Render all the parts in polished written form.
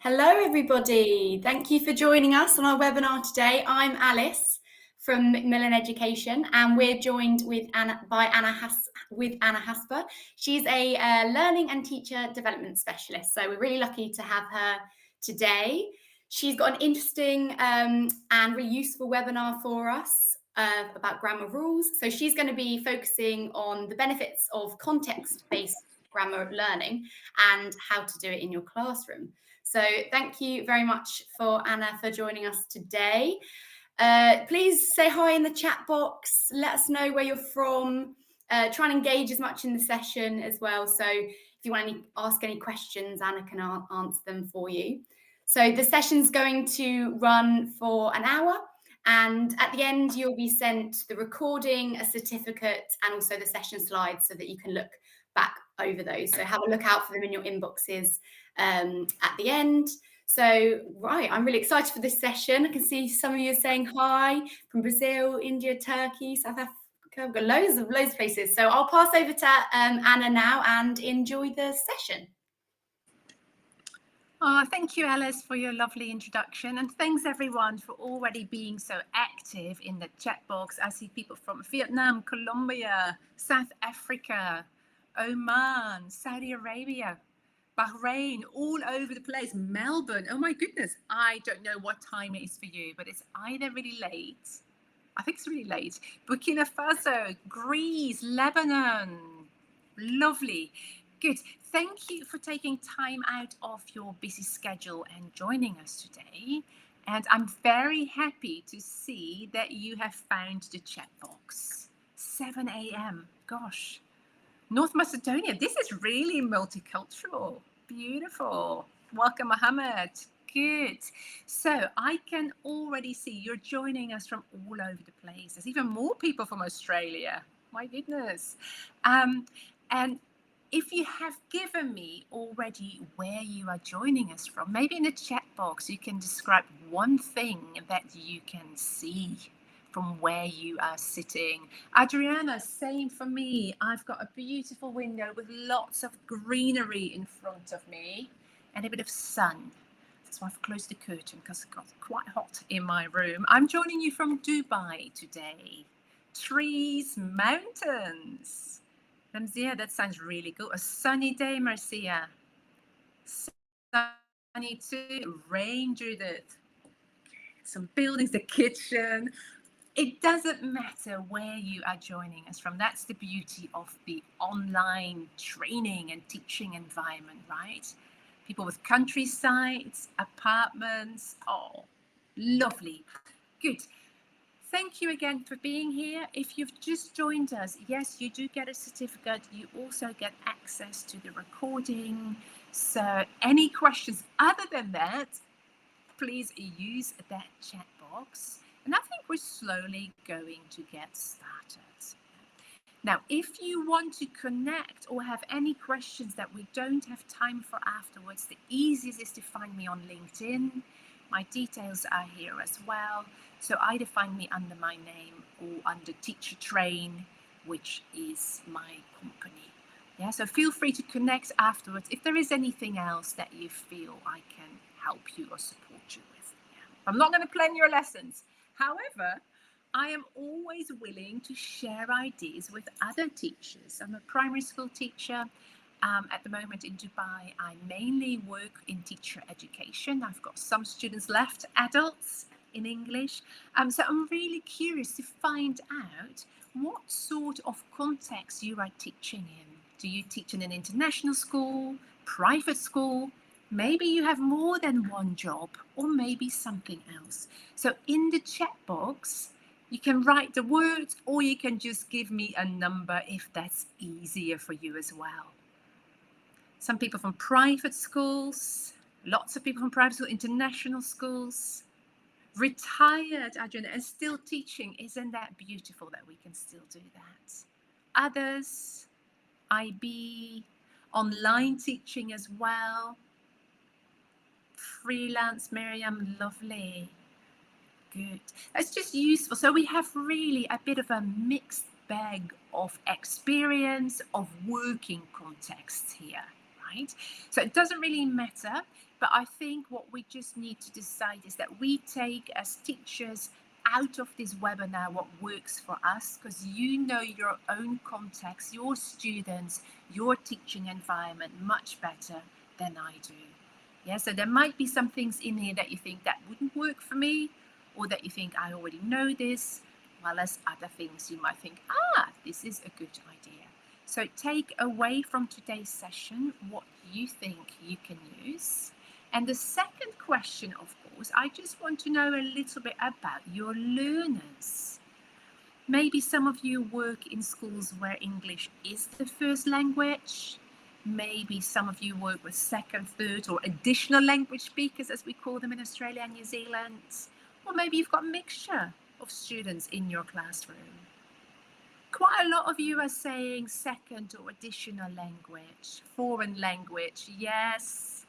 Hello, everybody. Thank you for joining us on our webinar today. I'm Alice from Macmillan Education, and we're joined with Anna Hasper. She's a learning and teacher development specialist, so we're really lucky to have her today. She's got an interesting and really useful webinar for us about grammar rules. So she's going to be focusing on the benefits of context-based grammar learning and how to do it in your classroom. So thank you very much for Anna for joining us today. Please say hi in the chat box. Let us know where you're from. Try and engage as much in the session as well. So if you want to ask any questions, Anna can answer them for you. So the session's going to run for an hour. And at the end, you'll be sent the recording, a certificate, and also the session slides so that you can look back over those. So have a look out for them in your inboxes at the end. So, right, I'm really excited for this session. I can see some of you are saying hi from Brazil, India, Turkey, South Africa. We've got loads of places. So I'll pass over to Anna now and enjoy the session. Thank you, Alice, for your lovely introduction. And thanks, everyone, for already being so active in the chat box. I see people from Vietnam, Colombia, South Africa, Oman, Saudi Arabia, Bahrain, all over the place. Melbourne. Oh, my goodness. I don't know what time it is for you, but it's either really late. I think it's really late. Burkina Faso, Greece, Lebanon. Lovely. Good. Thank you for taking time out of your busy schedule and joining us today. And I'm very happy to see that you have found the chat box. 7 a.m. Gosh. North Macedonia. This is really multicultural. Beautiful. Welcome, Mohammed. Good. So I can already see you're joining us from all over the place. There's even more people from Australia. My goodness. And if you have given me already where you are joining us from, maybe in the chat box, you can describe one thing that you can see from where you are sitting. Adriana, same for me. I've got a beautiful window with lots of greenery in front of me and a bit of sun. That's why I've closed the curtain because it got quite hot in my room. I'm joining you from Dubai today. Trees, mountains. Ramzia, that sounds really good. A sunny day, Marcia. Sunny too. Rain, Judith. Some buildings, the kitchen. It doesn't matter where you are joining us from. That's the beauty of the online training and teaching environment, right? People with countrysides, apartments. Oh, lovely. Good. Thank you again for being here. If you've just joined us, yes, you do get a certificate. You also get access to the recording. So any questions other than that, please use that chat box. And I think we're slowly going to get started. Now, if you want to connect or have any questions that we don't have time for afterwards, the easiest is to find me on LinkedIn. My details are here as well. So either find me under my name or under Teacher Train, which is my company. Yeah, so feel free to connect afterwards if there is anything else that you feel I can help you or support you with. Yeah. I'm not going to plan your lessons. However, I am always willing to share ideas with other teachers. I'm a primary school teacher. At the moment in Dubai, I mainly work in teacher education. I've got some students left, adults in English. So I'm really curious to find out what sort of context you are teaching in. Do you teach in an international school, private school? Maybe you have more than one job, or maybe something else. So in the chat box, you can write the words, or you can just give me a number if that's easier for you as well. Some people from private schools, lots of people from private school, international schools, retired, Adrian, and still teaching. Isn't that beautiful that we can still do that? Others, IB, online teaching as well. Freelance, Miriam, lovely. Good. That's just useful. So we have really a bit of a mixed bag of experience, of working contexts here. right? So it doesn't really matter, but I think what we just need to decide is that we take as teachers out of this webinar what works for us, because you know your own context, your students, your teaching environment much better than I do. Yeah, so there might be some things in here that you think that wouldn't work for me, or that you think I already know this, while as other things you might think, this is a good idea. So take away from today's session what you think you can use. And the second question, of course, I just want to know a little bit about your learners. Maybe some of you work in schools where English is the first language. Maybe some of you work with second, third, or additional language speakers, as we call them in Australia and New Zealand. Or maybe you've got a mixture of students in your classroom. Quite a lot of you are saying second or additional language, foreign language, yes.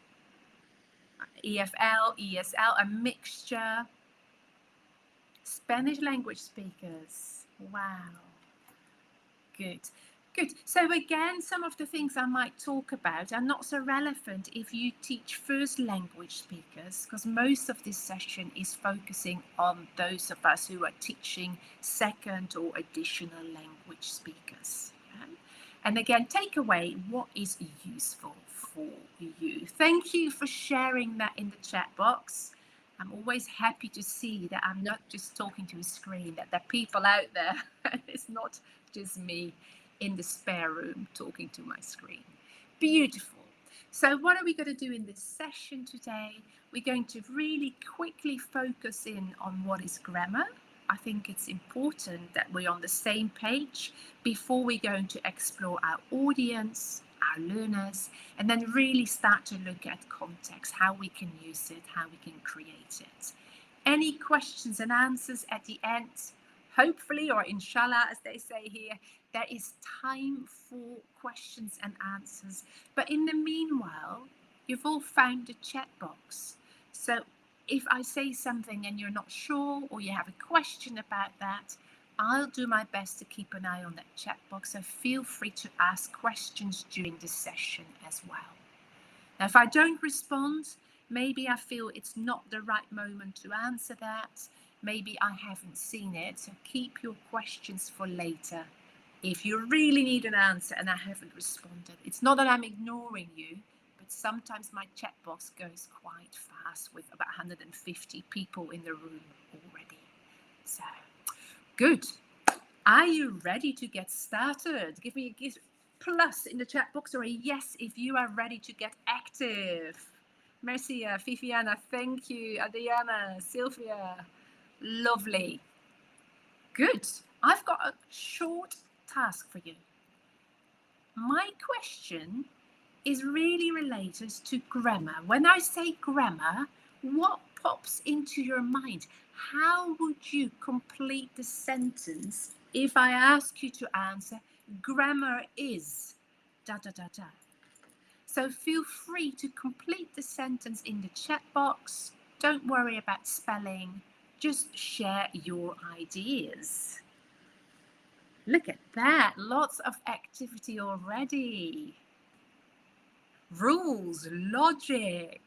EFL, ESL, a mixture. Spanish language speakers, wow. Good. Good. So again, some of the things I might talk about are not so relevant if you teach first language speakers, because most of this session is focusing on those of us who are teaching second or additional language speakers. And again, take away what is useful for you. Thank you for sharing that in the chat box. I'm always happy to see that I'm not just talking to a screen, that there are people out there. It's not just me in the spare room talking to my screen. Beautiful. So what are we going to do in this session today? We're going to really quickly focus in on what is grammar. I think it's important that we're on the same page before we're going to explore our audience, our learners, and then really start to look at context, how we can use it, how we can create it. Any questions and answers at the end? Hopefully, or inshallah, as they say here, there is time for questions and answers. But in the meanwhile, you've all found the chat box. So if I say something and you're not sure, or you have a question about that, I'll do my best to keep an eye on that chat box. So feel free to ask questions during the session as well. Now, if I don't respond, maybe I feel it's not the right moment to answer that. Maybe I haven't seen it. So keep your questions for later. If you really need an answer and I haven't responded, it's not that I'm ignoring you, but sometimes my chat box goes quite fast with about 150 people in the room already. So, good. Are you ready to get started? Give me a plus in the chat box, or a yes if you are ready to get active. Mercia, Fifiana, thank you. Adriana, Sylvia, lovely. Good. I've got a short task for you. My question is really related to grammar. When I say grammar, what pops into your mind? How would you complete the sentence if I ask you to answer, grammar is da da da da? So feel free to complete the sentence in the chat box. Don't worry about spelling. Just share your ideas. Look at that, lots of activity already. Rules, logic,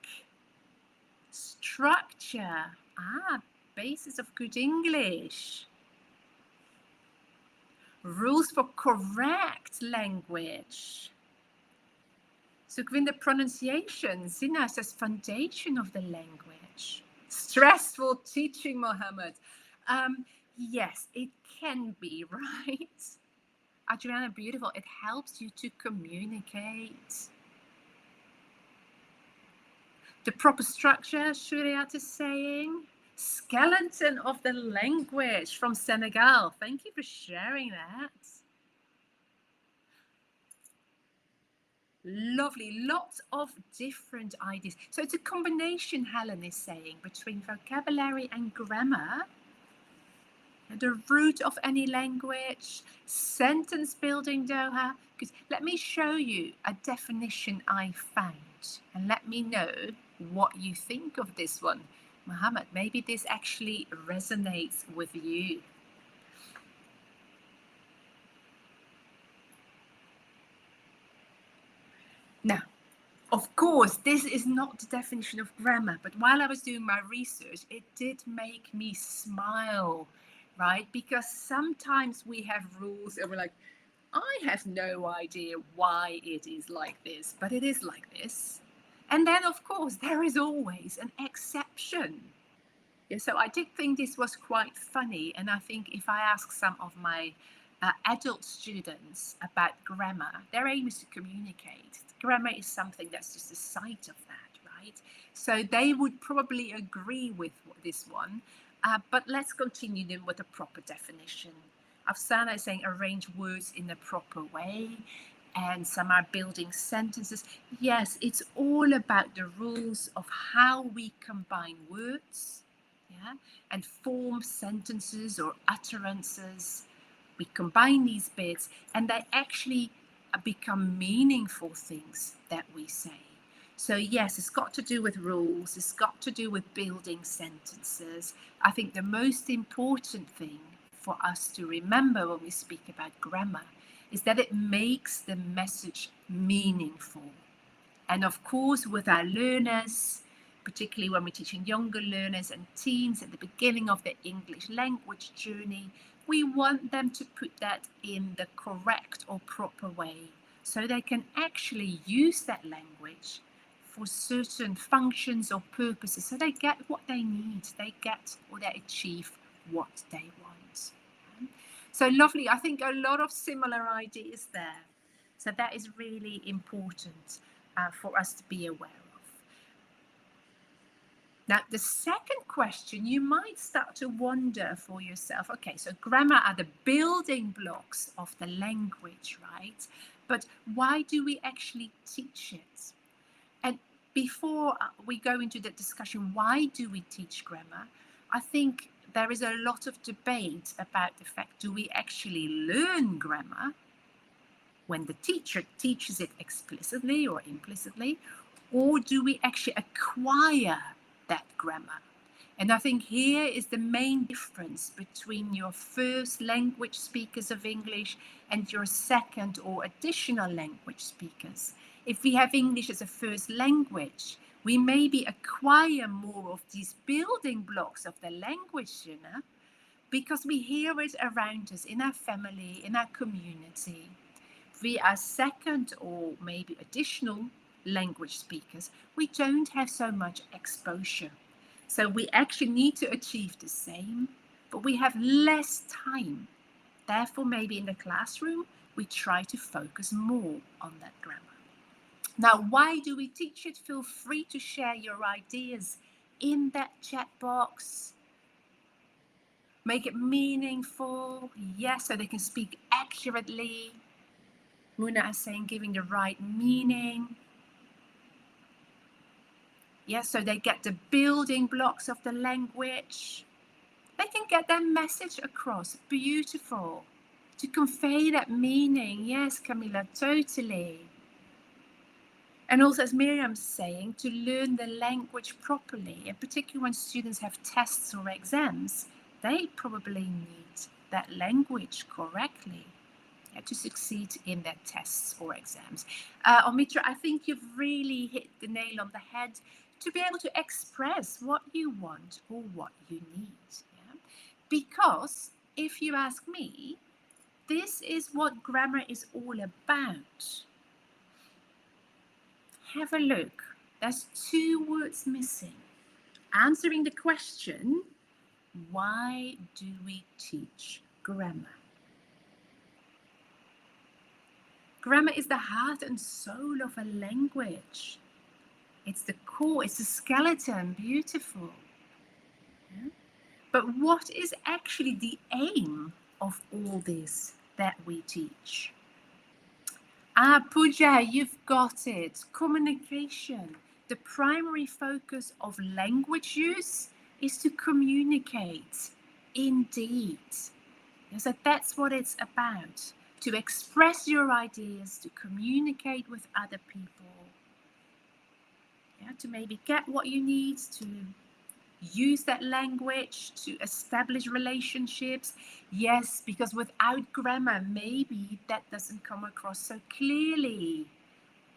structure, basis of good English. Rules for correct language. Sukhvinder, pronunciation. Sina says foundation of the language. Stressful teaching, Mohammed. Yes, it can be, right? Adriana, beautiful. It helps you to communicate. The proper structure, Shuriat is saying. Skeleton of the language from Senegal. Thank you for sharing that. Lovely, lots of different ideas. So it's a combination, Helen is saying, between vocabulary and grammar. The root of any language, sentence building, Doha. Because let me show you a definition I found, and let me know what you think of this one. Mohammed, maybe this actually resonates with you. Now, Of course, this is not the definition of grammar, but while I was doing my research, it did make me smile, right? Because sometimes we have rules and we're like, I have no idea why it is like this, but it is like this. And then, of course, there is always an exception. Yeah, so I did think this was quite funny. And I think if I ask some of my adult students about grammar, their aim is to communicate. Grammar is something that's just a side of that, right? So they would probably agree with this one. But let's continue then with a proper definition. Afsana is saying arrange words in a proper way, and some are building sentences. Yes, it's all about the rules of how we combine words, yeah, and form sentences or utterances. We combine these bits and they actually become meaningful things that we say. So yes, it's got to do with rules, it's got to do with building sentences. I think the most important thing for us to remember when we speak about grammar is that it makes the message meaningful. And of course, with our learners, particularly when we're teaching younger learners and teens at the beginning of their English language journey, we want them to put that in the correct or proper way so they can actually use that language for certain functions or purposes, so they get what they need, they get or they achieve what they want. So lovely. I think a lot of similar ideas there. So that is really important for us to be aware of. Now, the second question, you might start to wonder for yourself, okay, so grammar are the building blocks of the language, right? But why do we actually teach it? And before we go into the discussion, why do we teach grammar? I think there is a lot of debate about the fact, do we actually learn grammar when the teacher teaches it explicitly or implicitly, or do we actually acquire that grammar? And I think here is the main difference between your first language speakers of English and your second or additional language speakers. If we have English as a first language, we maybe acquire more of these building blocks of the language, you know, because we hear it around us in our family, in our community. If we are second or maybe additional language speakers, we don't have so much exposure. So we actually need to achieve the same, but we have less time. Therefore, maybe in the classroom, we try to focus more on that grammar. Now, why do we teach it? Feel free to share your ideas in that chat box. Make it meaningful, yes, so they can speak accurately. Muna is saying giving the right meaning. Yes, so they get the building blocks of the language. They can get their message across. Beautiful. To convey that meaning. Yes, Camilla, totally. And also, as Miriam's saying, to learn the language properly, and particularly when students have tests or exams, they probably need that language correctly to succeed in their tests or exams. Omitra, I think you've really hit the nail on the head to be able to express what you want or what you need. Yeah? Because if you ask me, this is what grammar is all about. Have a look. There's two words missing. Answering the question, why do we teach grammar? Grammar is the heart and soul of a language. It's the core, it's the skeleton, beautiful. Yeah? But what is actually the aim of all this that we teach? Pooja, you've got it. Communication. The primary focus of language use is to communicate. Indeed. So that's what it's about. To express your ideas, to communicate with other people. Yeah, to maybe get what you need, to use that language to establish relationships. Yes, because without grammar, maybe that doesn't come across so clearly.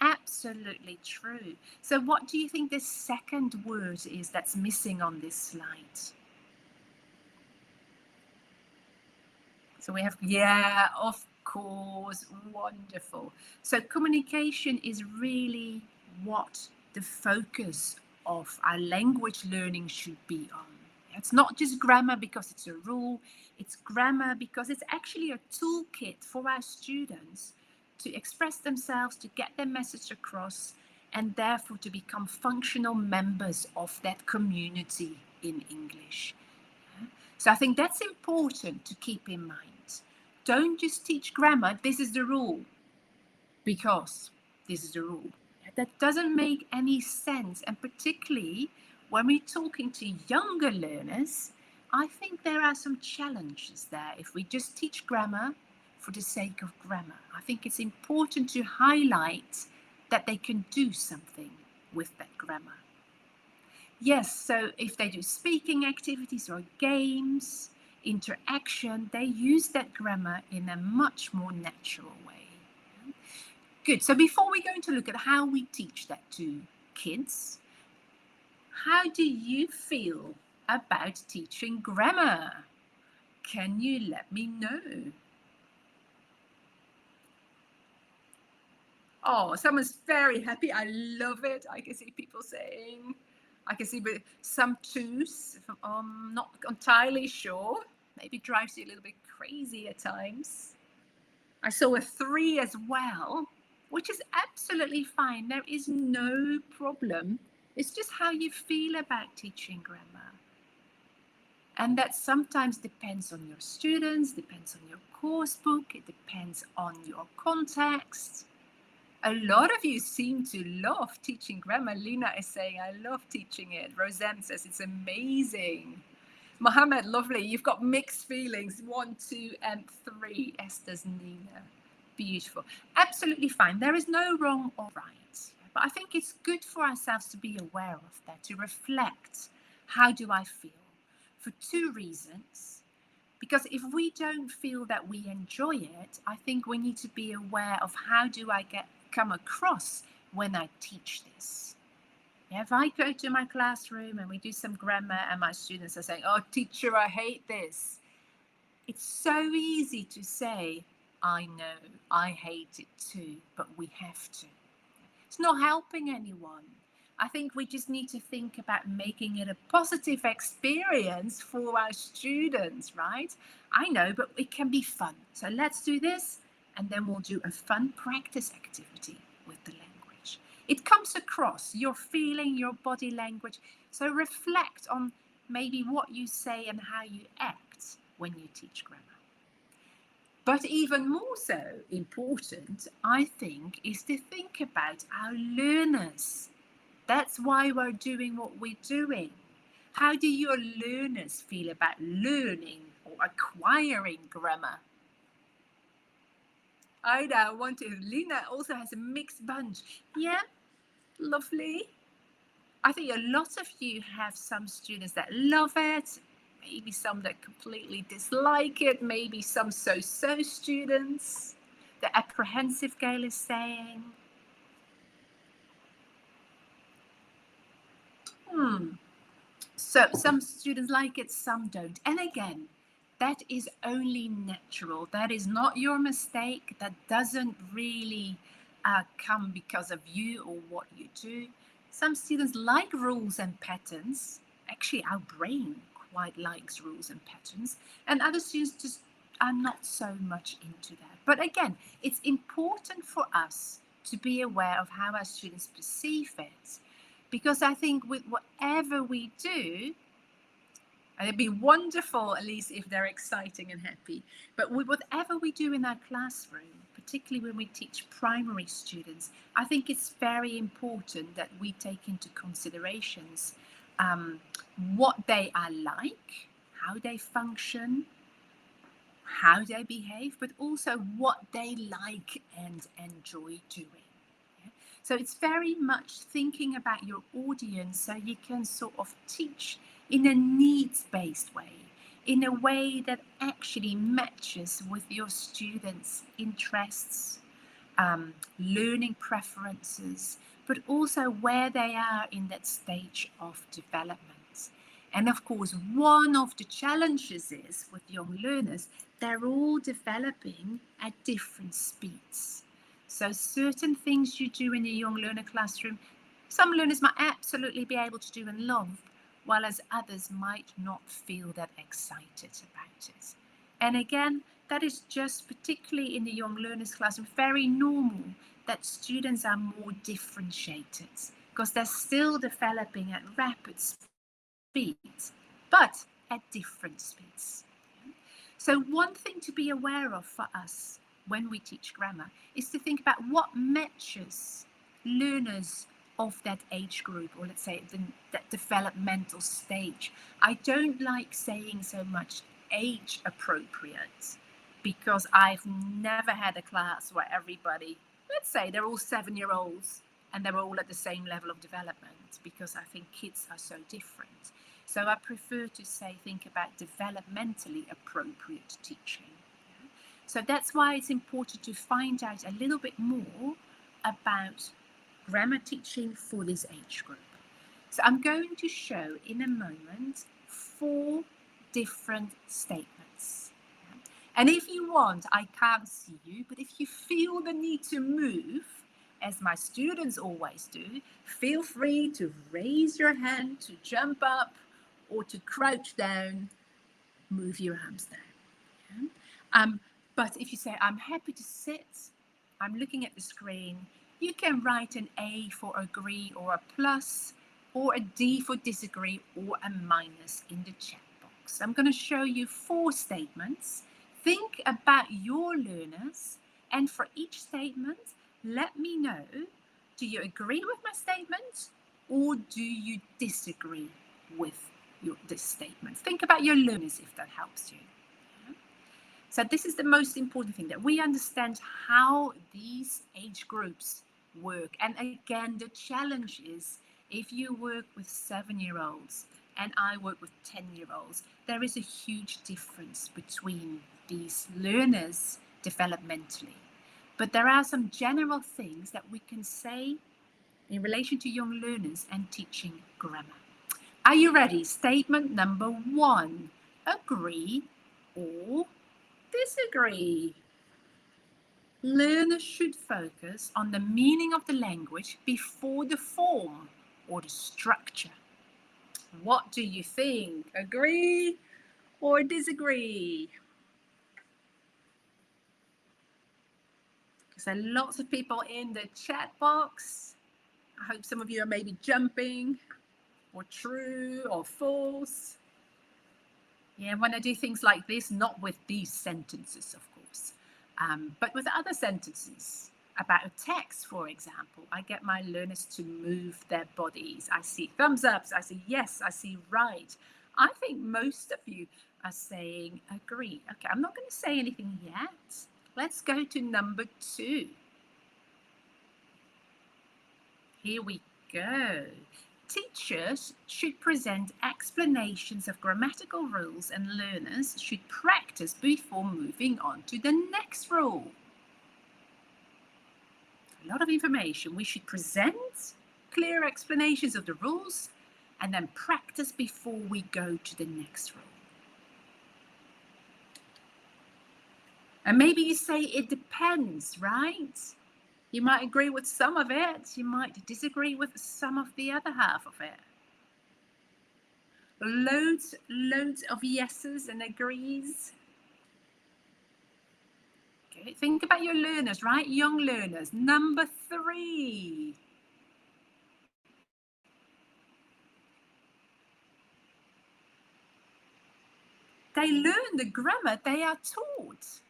Absolutely true. So what do you think the second word is that's missing on this slide? So we have, yeah, of course, wonderful. So communication is really what the focus of our language learning should be on. It's not just grammar because it's a rule, it's grammar because it's actually a toolkit for our students to express themselves, to get their message across, and therefore to become functional members of that community in English. So I think that's important to keep in mind. Don't just teach grammar, this is the rule, because this is the rule. That doesn't make any sense. And particularly when we're talking to younger learners, I think there are some challenges there if we just teach grammar for the sake of grammar. I think it's important to highlight that they can do something with that grammar. Yes, so if they do speaking activities or games, interaction, they use that grammar in a much more natural way. Good, so before we go to look at how we teach that to kids, how do you feel about teaching grammar? Can you let me know? Oh, someone's very happy. I love it. I can see people saying. I can see some twos. Not entirely sure. Maybe drives you a little bit crazy at times. I saw a 3 as well, which is absolutely fine. There is no problem. It's just how you feel about teaching grammar. And that sometimes depends on your students, depends on your course book, it depends on your context. A lot of you seem to love teaching grammar. Lina is saying, I love teaching it. Roseanne says, it's amazing. Mohammed, lovely. You've got mixed feelings. 1, 2, and 3. Esther's Nina. Beautiful. Absolutely fine. There is no wrong or right. But I think it's good for ourselves to be aware of that, to reflect. How do I feel? For 2 reasons. Because if we don't feel that we enjoy it, I think we need to be aware of how do I come across when I teach this. If I go to my classroom and we do some grammar and my students are saying, oh, teacher, I hate this. It's so easy to say, I know, I hate it too, but we have to. It's not helping anyone. I think we just need to think about making it a positive experience for our students, right? I know, but it can be fun. So let's do this, and then we'll do a fun practice activity with the language. It comes across, your feeling, your body language. So reflect on maybe what you say and how you act when you teach grammar. But even more so important, I think, is to think about our learners. That's why we're doing what we're doing. How do your learners feel about learning or acquiring grammar? Ida, Lina also has a mixed bunch. Yeah, lovely. I think a lot of you have some students that love it, maybe some that completely dislike it, maybe some so-so students. The apprehensive Gail is saying. So some students like it, some don't. And again, that is only natural. That is not your mistake. That doesn't really come because of you or what you do. Some students like rules and patterns. Actually, our brain quite likes rules and patterns. And other students just are not so much into that. But again, it's important for us to be aware of how our students perceive it. Because I think with whatever we do, and it'd be wonderful, at least if they're exciting and happy, but with whatever we do in our classroom, particularly when we teach primary students, I think it's very important that we take into considerations what they are like, how they function, how they behave, but also what they like and enjoy doing. So it's very much thinking about your audience so you can sort of teach in a needs-based way, in a way that actually matches with your students' interests, learning preferences, but also where they are in that stage of development. And of course, one of the challenges is with young learners, they're all developing at different speeds. So certain things you do in a young learner classroom, some learners might absolutely be able to do and love, while as others might not feel that excited about it. And again, that is just particularly in the young learners classroom, very normal that students are more differentiated because they're still developing at rapid speeds, but at different speeds. So one thing to be aware of for us when we teach grammar is to think about what matches learners of that age group, or let's say that developmental stage. I don't like saying so much age appropriate because I've never had a class where everybody, let's say they're all 7-year-olds and they're all at the same level of development, because I think kids are so different. So I prefer to say, think about developmentally appropriate teaching. So that's why it's important to find out a little bit more about grammar teaching for this age group. So I'm going to show in a moment 4 different statements. And if you want, I can't see you, but if you feel the need to move, as my students always do, feel free to raise your hand, to jump up, or to crouch down, move your arms down. Yeah? But if you say, I'm happy to sit, I'm looking at the screen, you can write an A for agree or a plus, or a D for disagree, or a minus in the chat box. I'm going to show you 4 statements. Think about your learners, and for each statement, let me know, do you agree with my statement, or do you disagree with this statement? Think about your learners if that helps you. Yeah? So this is the most important thing, that we understand how these age groups work. And again, the challenge is, if you work with 7-year-olds and I work with 10-year-olds, there is a huge difference between these learners developmentally. But there are some general things that we can say in relation to young learners and teaching grammar. Are you ready? Statement number 1, agree or disagree. Learners should focus on the meaning of the language before the form or the structure. What do you think? Agree or disagree? Because there are lots of people in the chat box. I hope some of you are maybe jumping, or true or false. Yeah, when I do things like this, not with these sentences, of course, but with other sentences about a text, for example, I get my learners to move their bodies. I see thumbs ups, I see yes, I see right. I think most of you are saying agree. Okay, I'm not going to say anything yet. Let's go to number 2. Here we go. Teachers should present explanations of grammatical rules, and learners should practice before moving on to the next rule. A lot of information. We should present clear explanations of the rules and then practice before we go to the next rule. And maybe you say it depends, right? You might agree with some of it, you might disagree with some of the other half of it. Loads of yeses and agrees. Okay, think about your learners, right? Young learners. Number 3. They learn the grammar they are taught.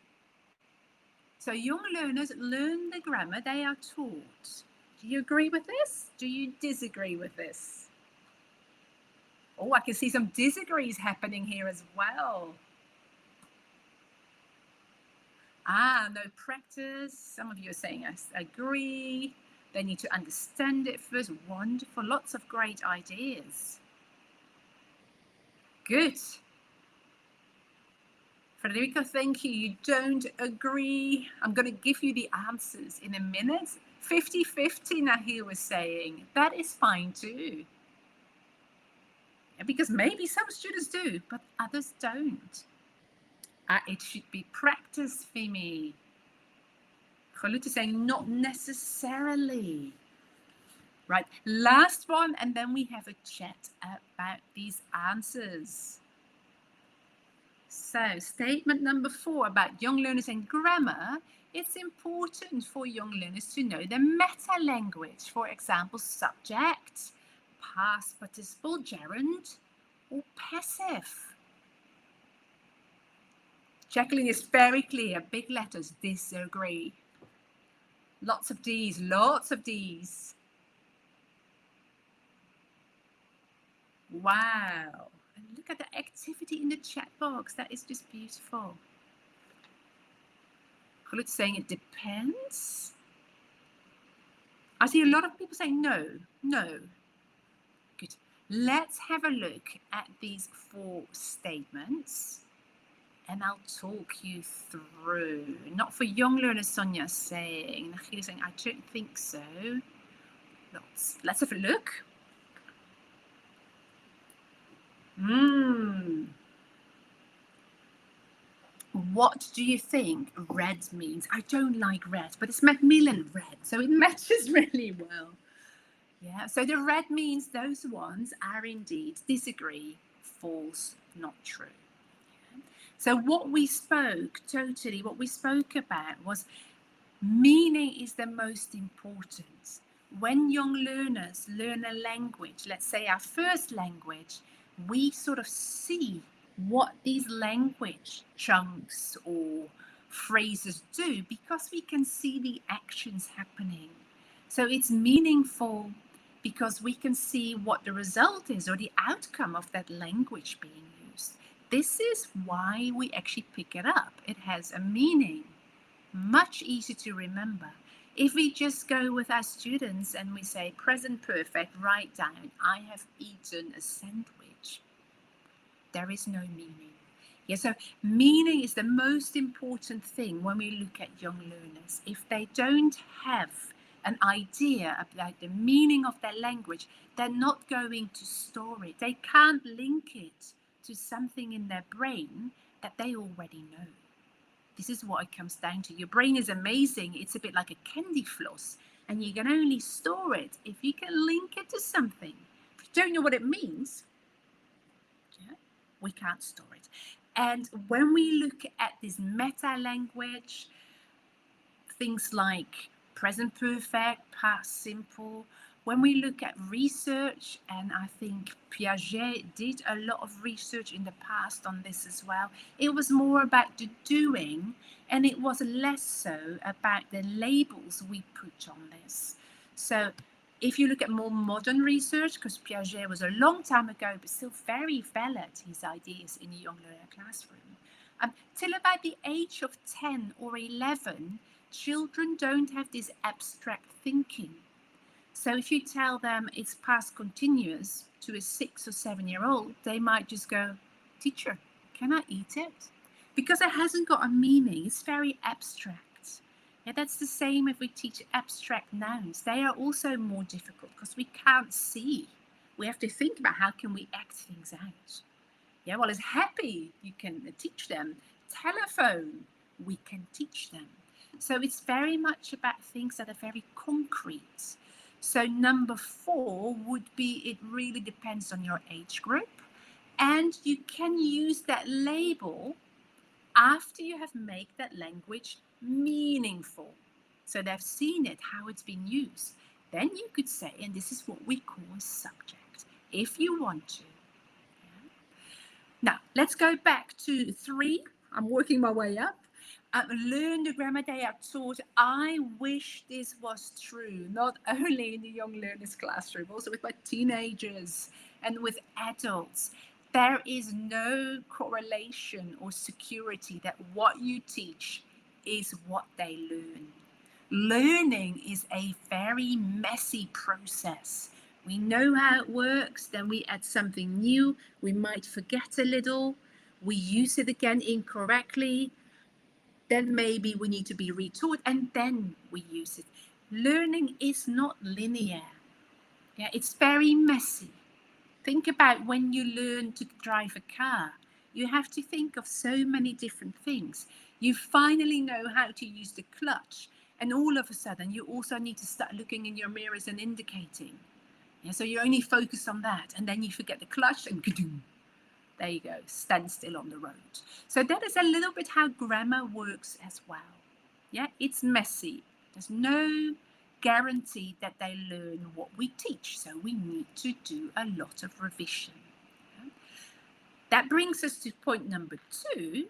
So young learners learn the grammar they are taught. Do you agree with this? Do you disagree with this? Oh, I can see some disagrees happening here as well. No practice. Some of you are saying I agree. They need to understand it first. Wonderful. Lots of great ideas. Good. Federico, thank you. You don't agree. I'm going to give you the answers in a minute. 50-50, Nahir was saying. That is fine too. Because maybe some students do, but others don't. It should be practice, Fimi. Galut is saying not necessarily. Right, last one, and then we have a chat about these answers. So, statement number 4 about young learners and grammar. It's important for young learners to know the meta language, for example, subject, past participle, gerund, or passive. Jacqueline is very clear, big letters, disagree. Lots of D's, lots of D's. Wow. And look at the activity in the chat box. That is just beautiful. It's saying it depends. I see a lot of people saying no, no. Good. Let's have a look at these 4 statements and I'll talk you through. Not for young learners, Sonia saying. Nachida saying, I don't think so. Let's have a look. What do you think red means? I don't like red, but it's Macmillan red, so it matches really well. Yeah, so the red means those ones are indeed disagree, false, not true. So what we spoke about was meaning is the most important. When young learners learn a language, let's say our first language, we sort of see what these language chunks or phrases do because we can see the actions happening. So it's meaningful because we can see what the result is or the outcome of that language being used. This is why we actually pick it up. It has a meaning. Much easier to remember. If we just go with our students and we say present perfect, write down, I have eaten a sandwich. There is no meaning. Yeah, so meaning is the most important thing when we look at young learners. If they don't have an idea about the meaning of their language, they're not going to store it. They can't link it to something in their brain that they already know. This is what it comes down to. Your brain is amazing. It's a bit like a candy floss, and you can only store it if you can link it to something. If you don't know what it means, yeah, we can't store it. And when we look at this meta language, things like present perfect, past simple, when we look at research, and I think Piaget did a lot of research in the past on this as well, it was more about the doing, and it was less so about the labels we put on this. So if you look at more modern research, because Piaget was a long time ago, but still very valid, his ideas in the young learner classroom, till about the age of 10 or 11, children don't have this abstract thinking. So if you tell them it's past continuous to a 6 or 7-year-old, they might just go, teacher, can I eat it? Because it hasn't got a meaning. It's very abstract. Yeah, that's the same if we teach abstract nouns. They are also more difficult because we can't see. We have to think about how can we act things out. Yeah, well, it's happy, you can teach them. Telephone, we can teach them. So it's very much about things that are very concrete. So number 4 would be, it really depends on your age group. And you can use that label after you have made that language meaningful. So they've seen it, how it's been used. Then you could say, and this is what we call a subject, if you want to. Yeah. Now, let's go back to 3. I'm working my way up. Learn the grammar they are taught. I wish this was true, not only in the young learners classroom, also with my teenagers and with adults. There is no correlation or security that what you teach is what they learn. Learning is a very messy process. We know how it works, then we add something new, we might forget a little. we use it again incorrectly, then maybe we need to be retaught, and then we use it. Learning is not linear. Yeah, it's very messy. Think about when you learn to drive a car. You have to think of so many different things. You finally know how to use the clutch, and all of a sudden you also need to start looking in your mirrors and indicating. Yeah, so you only focus on that, and then you forget the clutch, and there you go, stand still on the road. So that is a little bit how grammar works as well. Yeah, it's messy. There's no guarantee that they learn what we teach, so we need to do a lot of revision. Yeah. That brings us to point number 2.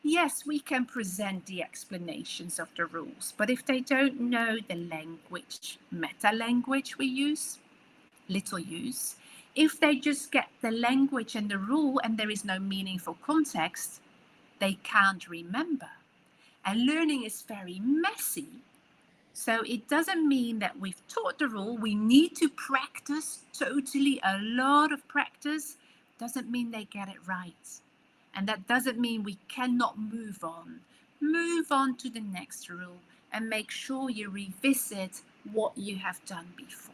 Yes, we can present the explanations of the rules, but if they don't know the language, meta language we use, little use, if they just get the language and the rule and there is no meaningful context, they can't remember. And learning is very messy. So it doesn't mean that we've taught the rule. We need to practice, totally a lot of practice. Doesn't mean they get it right. And that doesn't mean we cannot move on. Move on to the next rule and make sure you revisit what you have done before.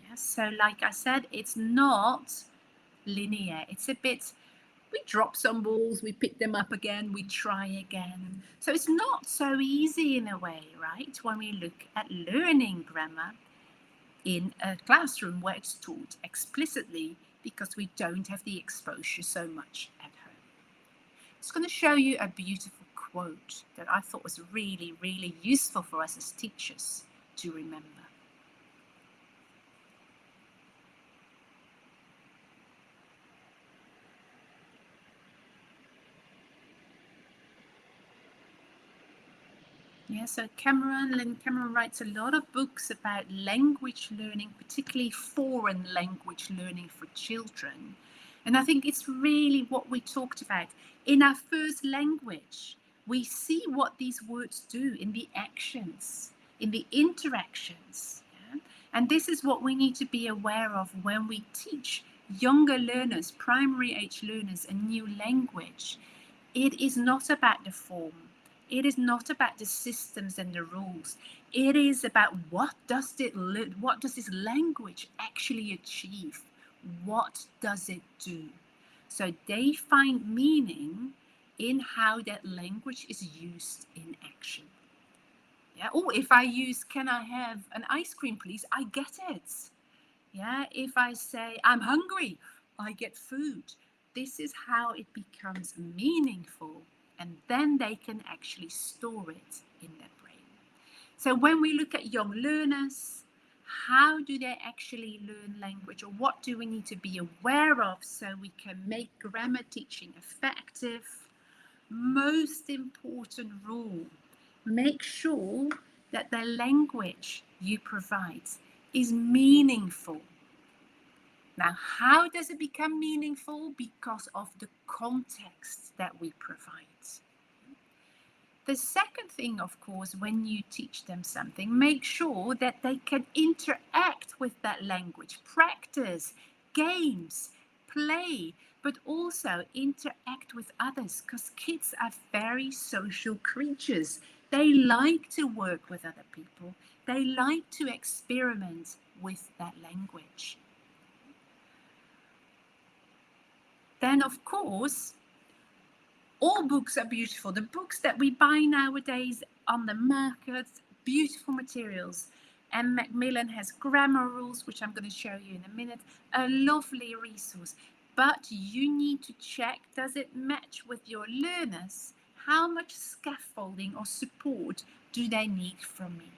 Yeah, so like I said, it's not linear. It's a bit, we drop some balls, we pick them up again, we try again. So it's not so easy in a way, right? When we look at learning grammar in a classroom where it's taught explicitly, because we don't have the exposure so much at home. I'm just going to show you a beautiful quote that I thought was really, really useful for us as teachers to remember. Yeah, so Lynn Cameron writes a lot of books about language learning, particularly foreign language learning for children. And I think it's really what we talked about. In our first language, we see what these words do in the actions, in the interactions. Yeah? And this is what we need to be aware of when we teach younger learners, primary age learners, a new language. It is not about the form. It is not about the systems and the rules. It is about what does this language actually achieve? What does it do? So they find meaning in how that language is used in action. Yeah. Oh, if I use, can I have an ice cream, please? I get it. Yeah. If I say, I'm hungry, I get food. This is how it becomes meaningful. And then they can actually store it in their brain. So when we look at young learners, how do they actually learn language, or what do we need to be aware of so we can make grammar teaching effective? Most important rule, make sure that the language you provide is meaningful. Now, how does it become meaningful? Because of the context that we provide. The second thing, of course, when you teach them something, make sure that they can interact with that language, practice, games, play, but also interact with others, because kids are very social creatures. They like to work with other people. They like to experiment with that language. Then, of course, all books are beautiful. The books that we buy nowadays on the market, beautiful materials. And Macmillan has grammar rules, which I'm going to show you in a minute. A lovely resource. But you need to check, does it match with your learners? How much scaffolding or support do they need from me?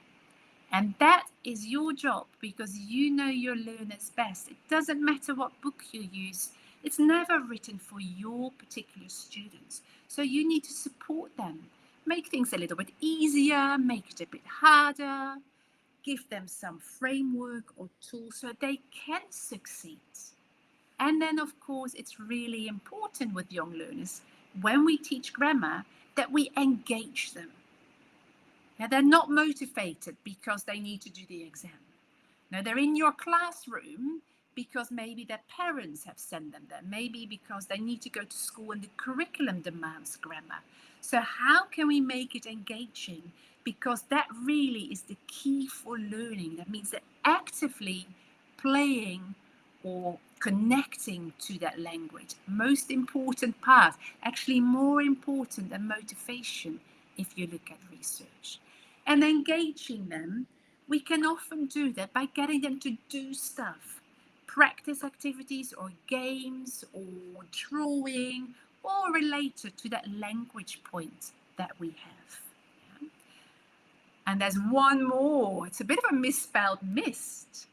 And that is your job, because you know your learners best. It doesn't matter what book you use. It's never written for your particular students. So you need to support them. Make things a little bit easier, make it a bit harder, give them some framework or tools so they can succeed. And then, of course, it's really important with young learners, when we teach grammar, that we engage them. Now, they're not motivated because they need to do the exam. Now, they're in your classroom because maybe their parents have sent them there, maybe because they need to go to school and the curriculum demands grammar. So how can we make it engaging? Because that really is the key for learning. That means that actively playing or connecting to that language. Most important part, actually more important than motivation if you look at research. And engaging them, we can often do that by getting them to do stuff, practice activities or games or drawing or related to that language point that we have. Yeah? And there's one more, it's a bit of a misspelled mist.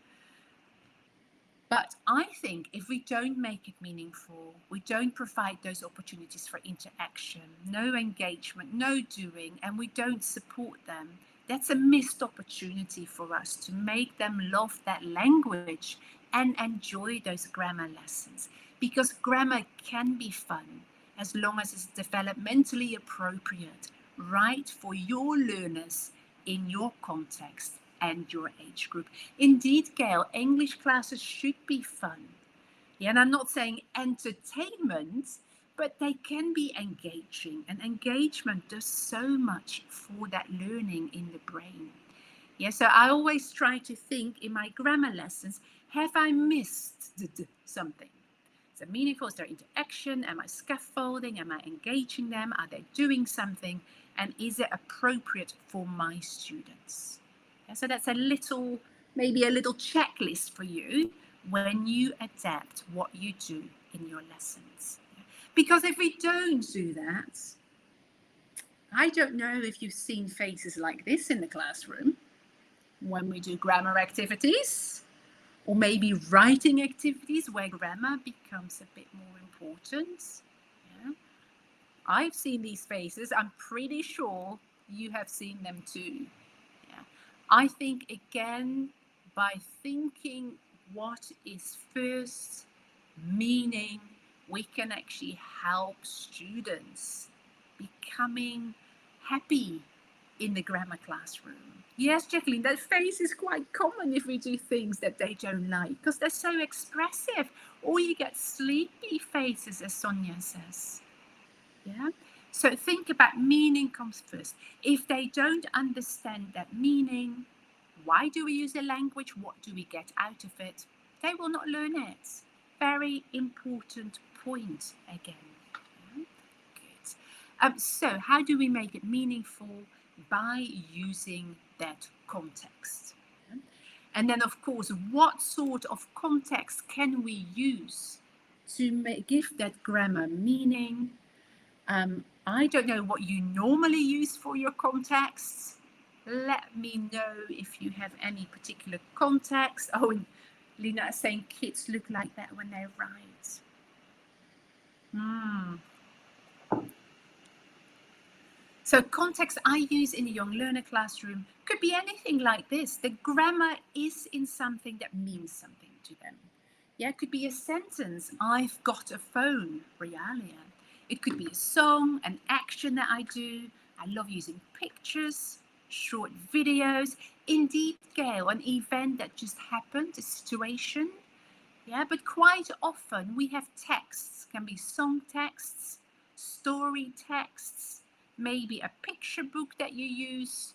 But I think if we don't make it meaningful, we don't provide those opportunities for interaction, no engagement, no doing, and we don't support them, that's a missed opportunity for us to make them love that language and enjoy those grammar lessons. Because grammar can be fun as long as it's developmentally appropriate, right for your learners in your context and your age group. Indeed, Gail, English classes should be fun. Yeah, and I'm not saying entertainment, but they can be engaging, and engagement does so much for that learning in the brain. Yeah, so I always try to think in my grammar lessons, have I missed something? Is it meaningful? Is there interaction? Am I scaffolding? Am I engaging them? Are they doing something? And is it appropriate for my students? Yeah, so that's maybe a little checklist for you when you adapt what you do in your lessons. Because if we don't do that, I don't know if you've seen faces like this in the classroom when we do grammar activities, or maybe writing activities where grammar becomes a bit more important. Yeah. I've seen these faces. I'm pretty sure you have seen them too. Yeah. I think, again, by thinking what is first, meaning, we can actually help students becoming happy in the grammar classroom. Yes, Jacqueline, that face is quite common if we do things that they don't like because they're so expressive. Or you get sleepy faces, as Sonia says. Yeah. So think about meaning comes first. If they don't understand that meaning, why do we use a language? What do we get out of it? They will not learn it. Very important point again. Yeah. Good. So how do we make it meaningful? By using that context. Yeah. And then, of course, what sort of context can we use to give that grammar meaning? I don't know what you normally use for your contexts. Let me know if you have any particular context. Oh, and Lina is saying kids look like that when they write. So context I use in a young learner classroom could be anything like this. The grammar is in something that means something to them. Yeah, it could be a sentence, I've got a phone, realia. It could be a song, an action that I do. I love using pictures, short videos. Indeed, Gail, an event that just happened, a situation. Yeah, but quite often we have texts, can be song texts, story texts, maybe a picture book that you use,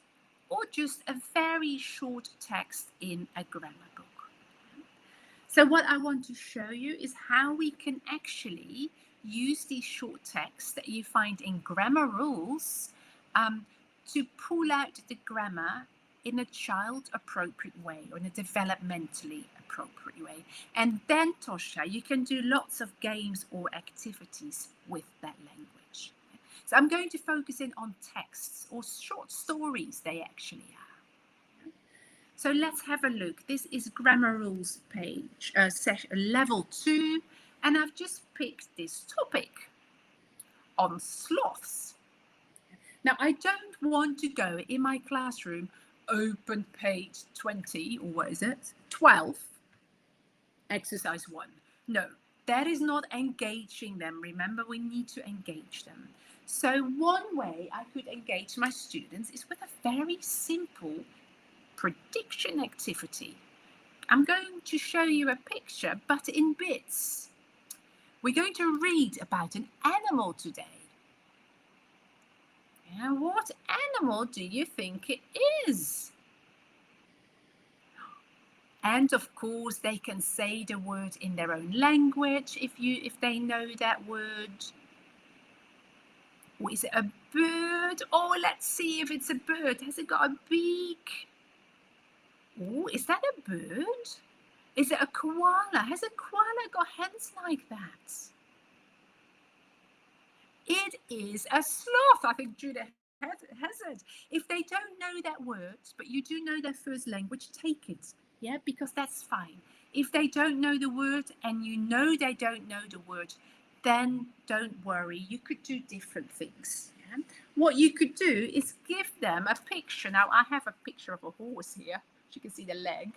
or just a very short text in a grammar book. So what I want to show you is how we can actually use these short texts that you find in grammar rules to pull out the grammar in a child-appropriate way or in a developmentally appropriate way. And then, Tosha, you can do lots of games or activities with that language. So I'm going to focus in on texts or short stories they actually are. So let's have a look. This is Grammar Rules page, level 2, and I've just picked this topic on sloths. Now, I don't want to go in my classroom, open page 20, or what is it? 12, exercise 1. No, that is not engaging them. Remember, we need to engage them. So one way I could engage my students is with a very simple prediction activity. I'm going to show you a picture, but in bits. We're going to read about an animal today. And what animal do you think it is? And of course, they can say the word in their own language if they know that word. Or is it a bird? Oh, let's see if it's a bird. Has it got a beak? Oh, is that a bird? Is it a koala? Has a koala got hands like that? It is a sloth. I think Judah has it. If they don't know that word, but you do know their first language, take it. Yeah, because that's fine. If they don't know the word and you know they don't know the word, then don't worry. You could do different things. Yeah? What you could do is give them a picture. Now, I have a picture of a horse here. You can see the leg.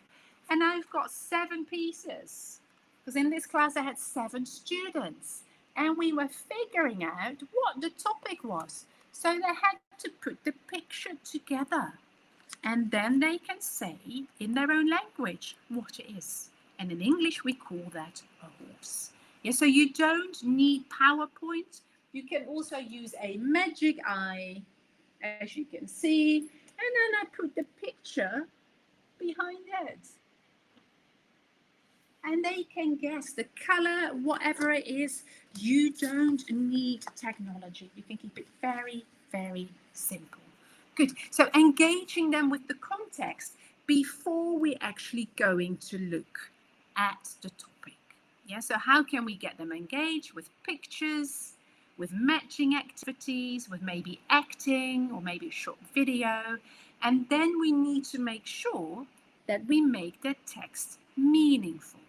And I've got 7 pieces. Because in this class, I had 7 students. And we were figuring out what the topic was. So they had to put the picture together. And then they can say in their own language what it is. And in English, we call that a horse. Yeah, so you don't need PowerPoint. You can also use a magic eye, as you can see. And then I put the picture behind it. And they can guess the color, whatever it is. You don't need technology. You can keep it very, very simple. Good. So engaging them with the context before we're actually going to look at the topic. Yeah, so how can we get them engaged with pictures, with matching activities, with maybe acting or maybe a short video? And then we need to make sure that we make the text meaningful.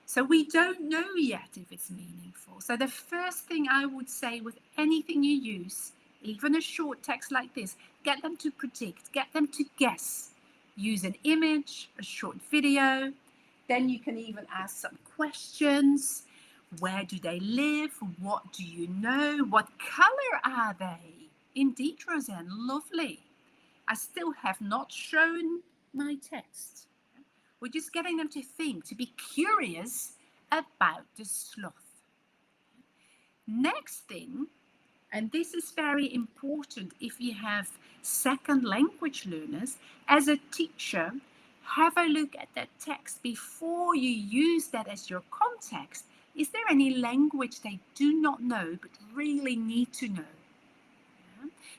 So we don't know yet if it's meaningful. So the first thing I would say with anything you use, even a short text like this, get them to predict, get them to guess. Use an image, a short video. Then you can even ask some questions. Where do they live? What do you know? What color are they? Indeed, Roseanne, lovely. I still have not shown my text. We're just getting them to think, to be curious about the sloth. Next thing, and this is very important if you have second language learners, as a teacher, have a look at that text before you use that as your context. Is there any language they do not know but really need to know?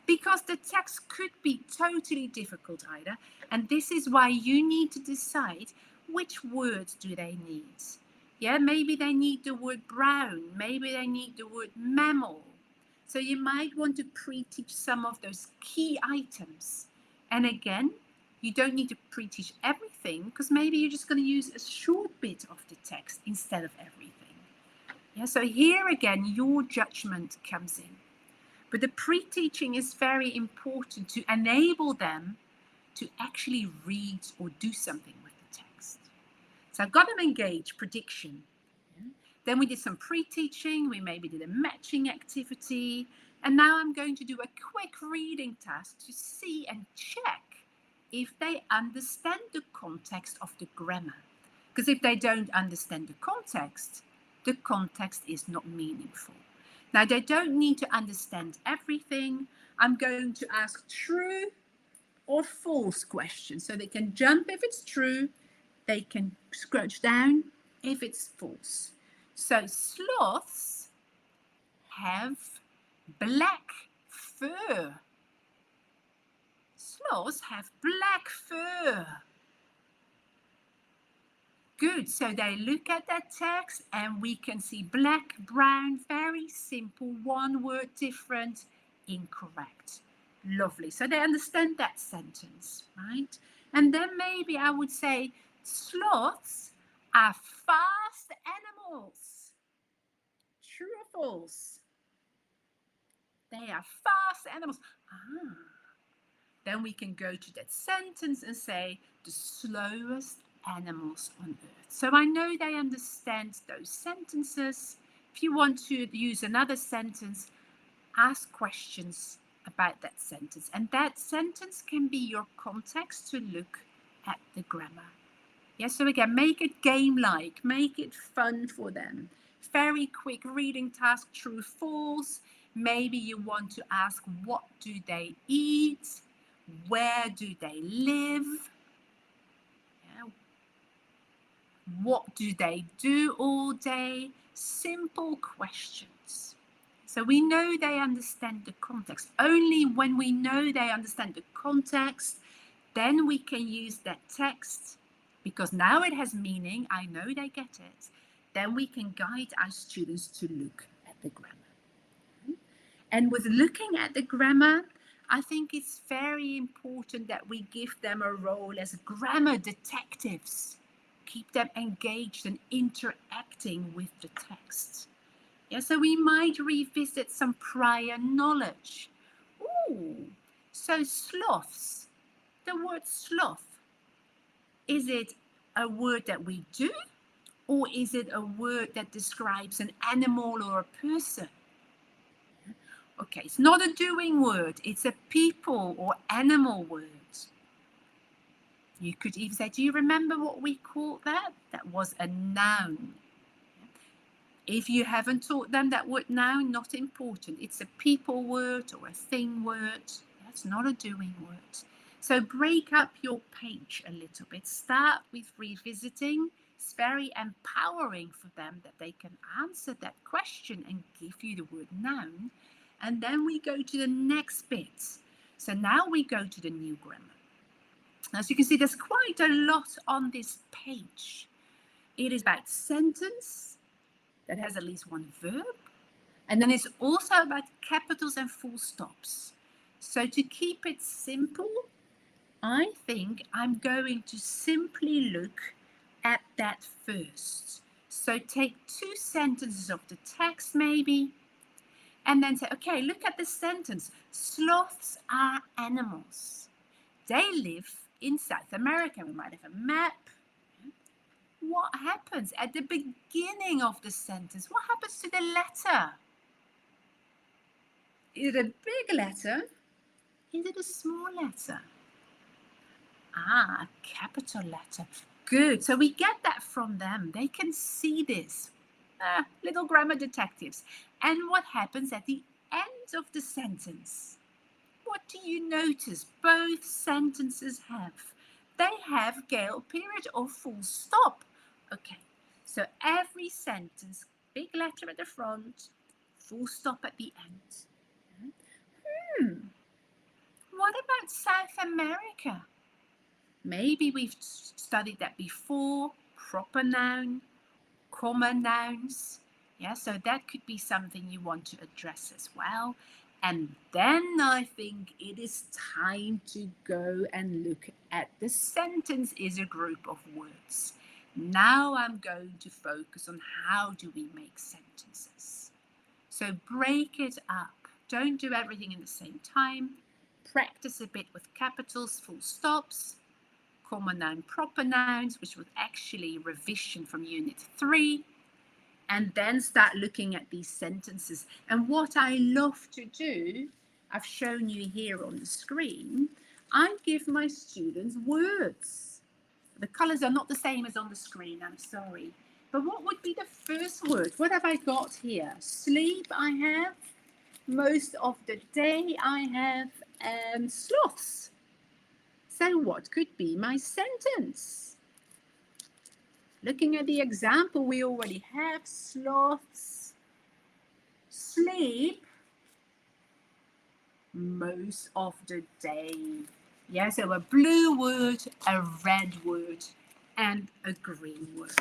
Because the text could be totally difficult either, and this is why you need to decide which words do they need. Yeah, maybe they need the word brown, maybe they need the word mammal. So you might want to pre-teach some of those key items. And again, you don't need to pre-teach everything because maybe you're just going to use a short bit of the text instead of everything. Yeah, so here again, your judgment comes in. But the pre-teaching is very important to enable them to actually read or do something with the text. So I've got them engaged, prediction. Yeah. Then we did some pre-teaching, we maybe did a matching activity, and now I'm going to do a quick reading task to see and check if they understand the context of the grammar. Because if they don't understand the context is not meaningful. Now, they don't need to understand everything. I'm going to ask true or false questions. So they can jump if it's true. They can scratch down if it's false. So sloths have black fur. Sloths have black fur. Good, so they look at that text and we can see black, brown, very simple, one word different, incorrect. Lovely, so they understand that sentence, right? And then maybe I would say sloths are fast animals. True or false? They are fast animals. Ah. Then we can go to that sentence and say the slowest animals on earth. So I know they understand those sentences. If you want to use another sentence, ask questions about that sentence. And that sentence can be your context to look at the grammar. Yeah, so again, make it game-like, make it fun for them. Very quick reading task, true, false. Maybe you want to ask, what do they eat? Where do they live? Yeah. What do they do all day? Simple questions. So we know they understand the context. Only when we know they understand the context, then we can use that text, because now it has meaning. I know they get it. Then we can guide our students to look at the grammar. And with looking at the grammar, I think it's very important that we give them a role as grammar detectives. Keep them engaged and interacting with the text. Yeah, so we might revisit some prior knowledge. Ooh, so sloths. The word sloth. Is it a word that we do, or is it a word that describes an animal or a person? Okay, it's not a doing word, it's a people or animal word. You could even say, do you remember what we called that? That was a noun. If you haven't taught them that word noun, not important. It's a people word or a thing word. That's not a doing word. So break up your page a little bit. Start with revisiting. It's very empowering for them that they can answer that question and give you the word noun. And then we go to the next bit. So now we go to the new grammar. As you can see, there's quite a lot on this page. It is about sentence that has at least one verb. And then it's also about capitals and full stops. So to keep it simple, I think I'm going to simply look at that first. So take 2 sentences of the text maybe, and then say, okay, look at the sentence. Sloths are animals. They live in South America. We might have a map. What happens at the beginning of the sentence? What happens to the letter? Is it a big letter? Is it a small letter? Ah, a capital letter. Good. So we get that from them. They can see this. Little grammar detectives. And what happens at the end of the sentence? What do you notice both sentences have? They have Gale period or full stop. Okay, so every sentence, big letter at the front, full stop at the end. What about South America? Maybe we've studied that before. Proper noun, common nouns. Yeah, so that could be something you want to address as well. And then I think it is time to go and look at the sentence is a group of words. Now I'm going to focus on how do we make sentences. So break it up. Don't do everything in the same time. Practice a bit with capitals, full stops, common noun, proper nouns, which was actually revision from Unit 3. And then start looking at these sentences. And what I love to do, I've shown you here on the screen, I give my students words. The colors are not the same as on the screen, I'm sorry. But what would be the first word? What have I got here? Sleep, I have. Most of the day, I have sloths. So what could be my sentence? Looking at the example, we already have sloths sleep most of the day. Yeah, so a blue word, a red word, and a green word.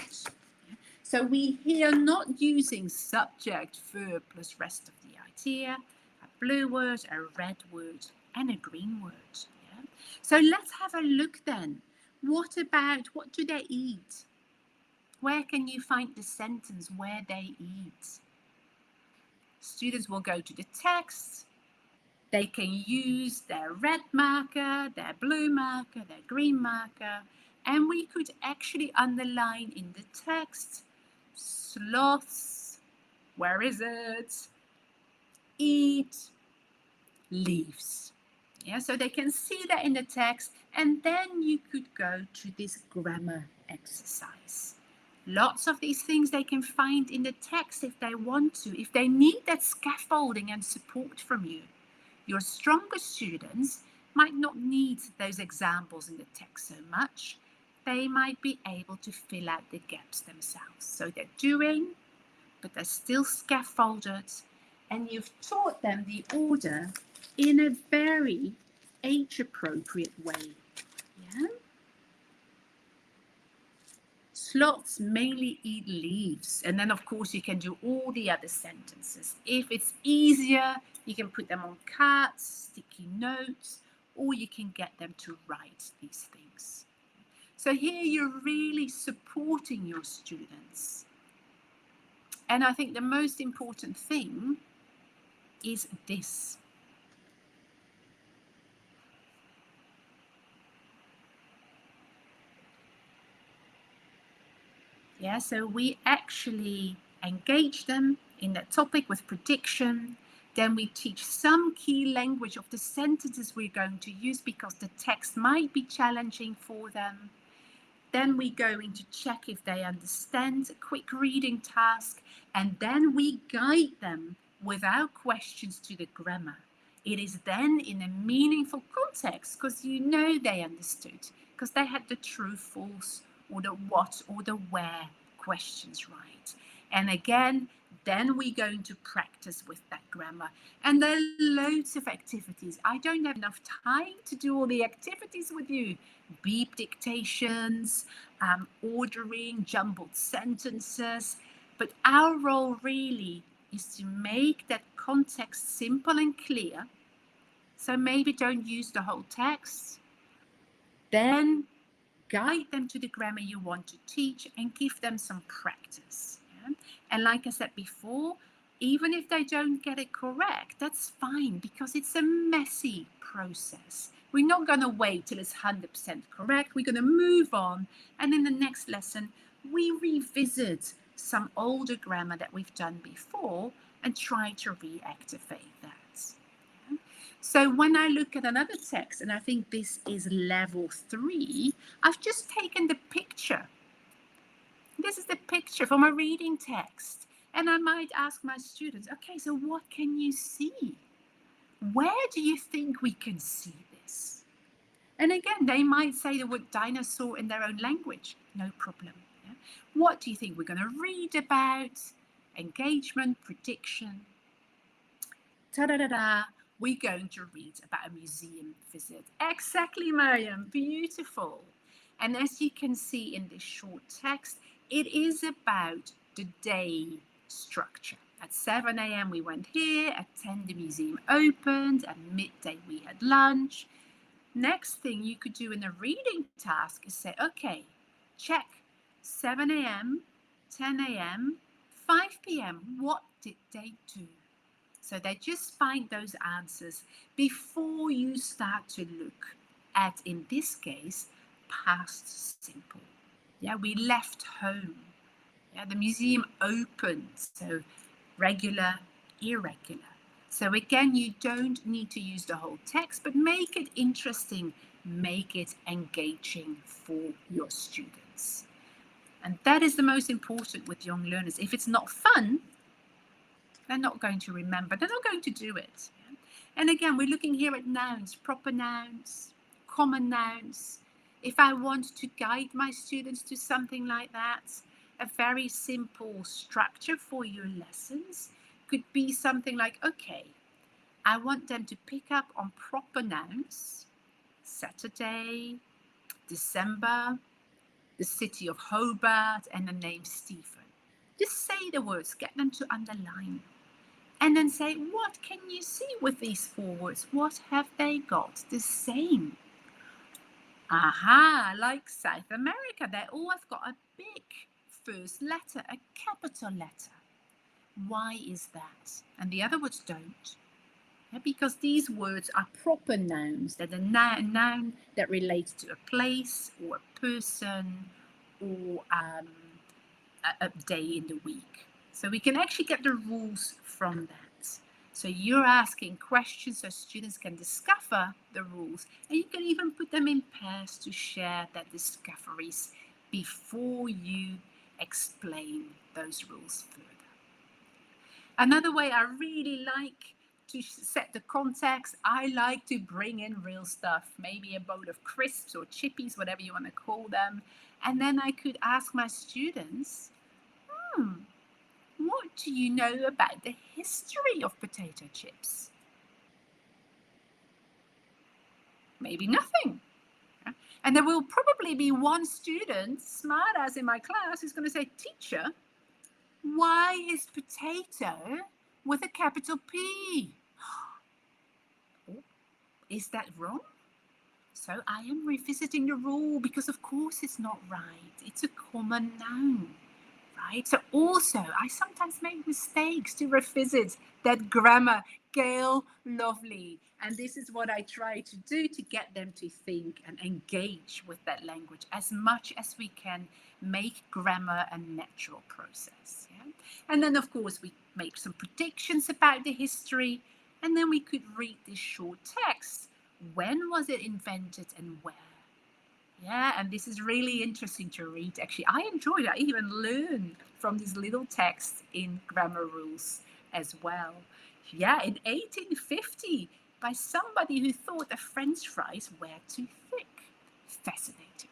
So we here not using subject, verb plus rest of the idea. A blue word, a red word, and a green word. Yeah? So let's have a look then. What do they eat? Where can you find the sentence where they eat? Students will go to the text. They can use their red marker, their blue marker, their green marker, and we could actually underline in the text, sloths, where is it? Eat leaves. Yeah, so they can see that in the text, and then you could go to this grammar exercise. Lots of these things they can find in the text if they want to, if they need that scaffolding and support from you. Your stronger students might not need those examples in the text so much. They might be able to fill out the gaps themselves. So they're doing, but they're still scaffolded, and you've taught them the order in a very age-appropriate way. Yeah? Sloths mainly eat leaves, and then of course you can do all the other sentences. If it's easier, you can put them on cards, sticky notes, or you can get them to write these things. So here you're really supporting your students. And I think the most important thing is this. Yeah, so we actually engage them in that topic with prediction. Then we teach some key language of the sentences we're going to use because the text might be challenging for them. Then we go in to check if they understand a quick reading task, and then we guide them without questions to the grammar. It is then in a meaningful context because you know they understood, because they had the true, false, or the what or the where questions right. And again, then we're going to practice with that grammar. And there are loads of activities. I don't have enough time to do all the activities with you. Beep dictations, ordering, jumbled sentences. But our role really is to make that context simple and clear. So maybe don't use the whole text. Then guide them to the grammar you want to teach and give them some practice. Yeah? And like I said before, even if they don't get it correct, that's fine because it's a messy process. We're not going to wait till it's 100% correct. We're going to move on. And in the next lesson, we revisit some older grammar that we've done before and try to reactivate that. So when I look at another text, and I think this is level 3, I've just taken the picture. This is the picture from a reading text. And I might ask my students, okay, so what can you see? Where do you think we can see this? And again, they might say the word dinosaur in their own language. No problem. Yeah? What do you think we're going to read about? Engagement, prediction. Ta-da-da-da. We're going to read about a museum visit. Exactly, Mariam. Beautiful. And as you can see in this short text, it is about the day structure. At 7 a.m. we went here, at 10 the museum opened, at midday we had lunch. Next thing you could do in a reading task is say, okay, check 7 a.m., 10 a.m., 5 p.m. What did they do? So they just find those answers before you start to look at, in this case, past simple. Yeah, we left home. Yeah, the museum opened. So regular, irregular. So again, you don't need to use the whole text, but make it interesting, make it engaging for your students. And that is the most important with young learners. If it's not fun, they're not going to remember. They're not going to do it. And again, we're looking here at nouns, proper nouns, common nouns. If I want to guide my students to something like that, a very simple structure for your lessons could be something like, okay, I want them to pick up on proper nouns, Saturday, December, the city of Hobart, and the name Stephen. Just say the words, get them to underline. And then say, what can you see with these 4 words? What have they got the same? Aha, like South America, they all have got a big first letter, a capital letter. Why is that? And the other words don't. Yeah, because these words are proper nouns. They're the noun that relates to a place or a person or a day in the week. So we can actually get the rules from that. So you're asking questions so students can discover the rules, and you can even put them in pairs to share their discoveries before you explain those rules further. Another way I really like to set the context, I like to bring in real stuff, maybe a bowl of crisps or chippies, whatever you want to call them. And then I could ask my students, what do you know about the history of potato chips? Maybe nothing. And there will probably be one student, smart as in my class, who's going to say, teacher, why is potato with a capital P? Is that wrong? So I am revisiting the rule because of course it's not right. It's a common noun, right? So also I sometimes make mistakes to revisit that grammar. Gail, lovely. And this is what I try to do to get them to think and engage with that language as much as we can, make grammar a natural process. Yeah? And then of course we make some predictions about the history, and then we could read this short text. When was it invented and where? Yeah, and this is really interesting to read. Actually, I enjoyed it. I even learned from these little texts in grammar rules as well. Yeah, in 1850, by somebody who thought the French fries were too thick. Fascinating.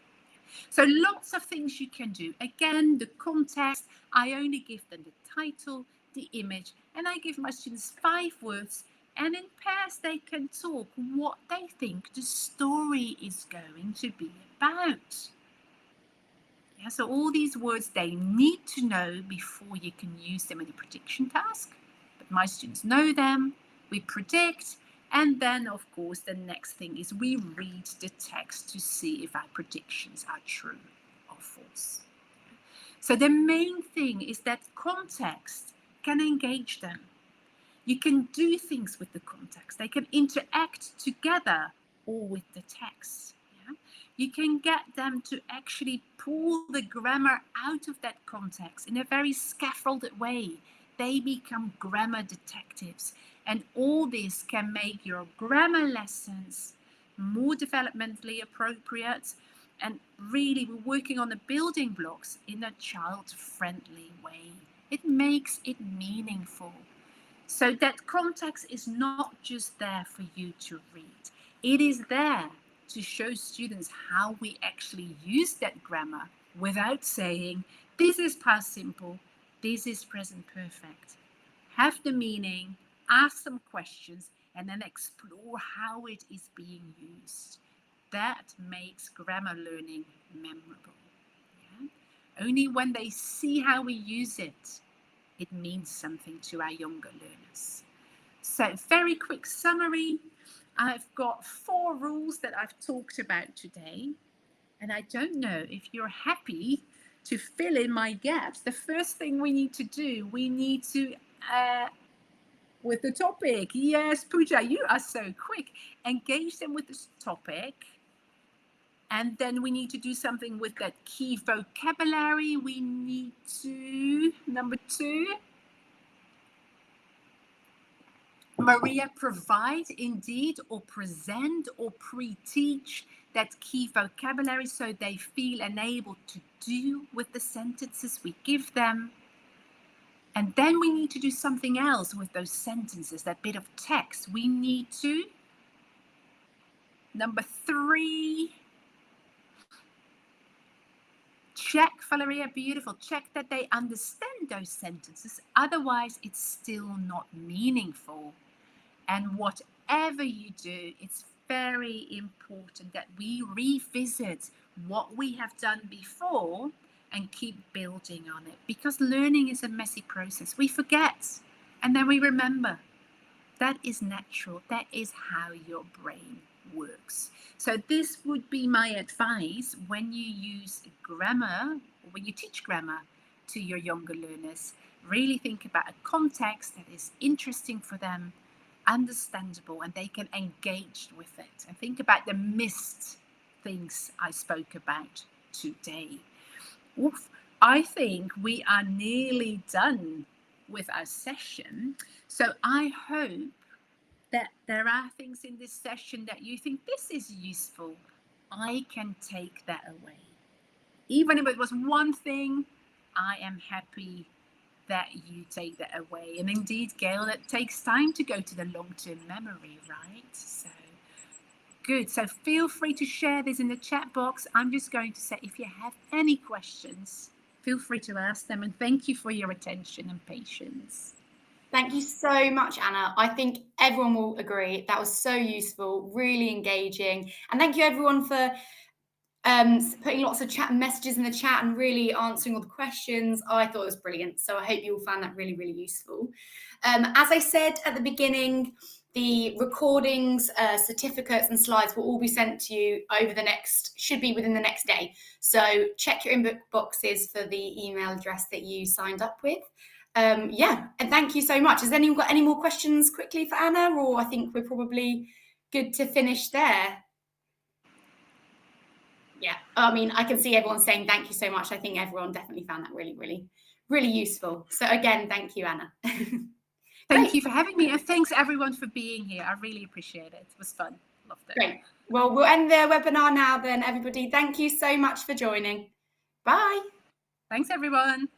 So lots of things you can do. Again, the context, I only give them the title, the image, and I give my students 5 words, and in pairs they can talk what they think the story is going to be about. Yeah, so all these words they need to know before you can use them in a prediction task. But my students know them, we predict, and then of course the next thing is we read the text to see if our predictions are true or false. So the main thing is that context can engage them. You can do things with the context. They can interact together or with the text. Yeah? You can get them to actually pull the grammar out of that context in a very scaffolded way. They become grammar detectives. And all this can make your grammar lessons more developmentally appropriate. And really, we're working on the building blocks in a child-friendly way. It makes it meaningful. So that context is not just there for you to read. It is there to show students how we actually use that grammar without saying, this is past simple, this is present perfect. Have the meaning, ask some questions, and then explore how it is being used. That makes grammar learning memorable. Yeah? Only when they see how we use it, it means something to our younger learners. So, very quick summary. I've got 4 rules that I've talked about today, and I don't know if you're happy to fill in my gaps. The first thing we need to do, we need to, with the topic. Yes, Pooja, you are so quick. Engage them with this topic. And then we need to do something with that key vocabulary. We need to, number 2, Maria, provide indeed or present or pre-teach that key vocabulary so they feel enabled to do with the sentences we give them. And then we need to do something else with those sentences, that bit of text. We need to, number 3, check, Valeria, beautiful, check that they understand those sentences. Otherwise, it's still not meaningful. And whatever you do, it's very important that we revisit what we have done before and keep building on it, because learning is a messy process. We forget and then we remember. That is natural. That is how your brain works. So this would be my advice when you use grammar, or when you teach grammar to your younger learners. Really think about a context that is interesting for them, understandable, and they can engage with it. And think about the missed things I spoke about today. Oof, I think we are nearly done with our session. So I hope that there are things in this session that you think this is useful. I can take that away. Even if it was one thing, I am happy that you take that away. And indeed, Gail, it takes time to go to the long-term memory, right? So good. So feel free to share this in the chat box. I'm just going to say, if you have any questions, feel free to ask them. And thank you for your attention and patience. Thank you so much, Anna. I think everyone will agree that was so useful, really engaging. And thank you everyone for putting lots of chat messages in the chat and really answering all the questions. I thought it was brilliant. So I hope you all found that really, really useful. As I said at the beginning, the recordings, certificates and slides will all be sent to you should be within the next day. So check your inboxes for the email address that you signed up with. Yeah, and thank you so much. Has anyone got any more questions quickly for Anna, or I think we're probably good to finish there? Yeah, I mean, I can see everyone saying thank you so much. I think everyone definitely found that really, really, really useful. So again, thank you, Anna. Thank you for having me, and thanks everyone for being here. I really appreciate it. It was fun. Loved it. Great. Well, we'll end the webinar now then, everybody. Thank you so much for joining. Bye. Thanks, everyone.